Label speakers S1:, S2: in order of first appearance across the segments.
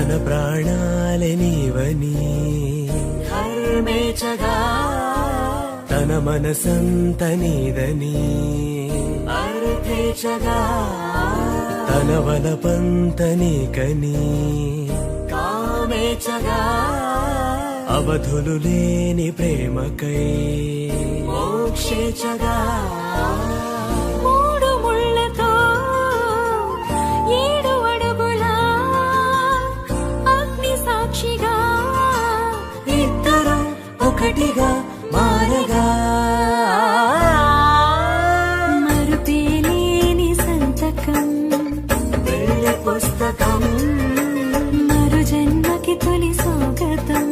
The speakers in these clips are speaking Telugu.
S1: తన ప్రాణాలే నీవని
S2: ధర్మేచగా
S1: తన మనసంత నీదని
S2: అర్థేచగా
S1: తన వలపంత నీకని
S2: కామేచగా
S1: అవధులు లేని ప్రేమకై
S2: మోక్షేచగా
S3: మూడు ముళ్ళతో 7 అడుగుల అగ్ని సాక్షిగా
S2: ఇద్దరం ఒకటిగా మారగా
S3: మరుపేలేని సంతకం
S2: వెళ్ళి పుస్తకం
S3: మరు జన్మకి తొలి స్వాగతం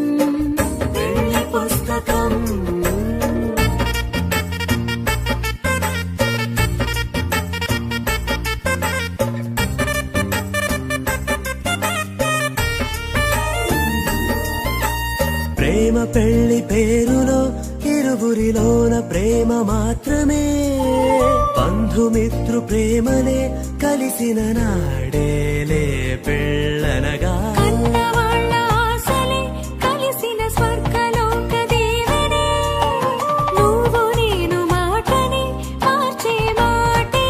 S2: వెళ్ళి పుస్తకం
S1: ప్రేమ పెళ్లి పేరులో ఇరువురిలోన ప్రేమ మాత్రమే బంధుమిత్రు ప్రేమలే కలిసిన నాడేలే పెళ్ళనగా
S3: కన్నవాళ్ళ ఆశలే కలిసిన స్వర్గలోక దీవెనే నువ్వు నేను మాటని మార్చే మాటే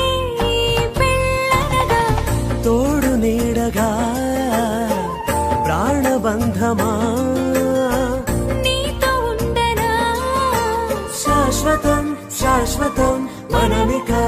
S3: పెళ్ళనగా
S1: తోడు నీడగా ప్రాణబంధమా
S3: నీతో ఉండనా
S1: శాశ్వతం శాశ్వతం మనమికా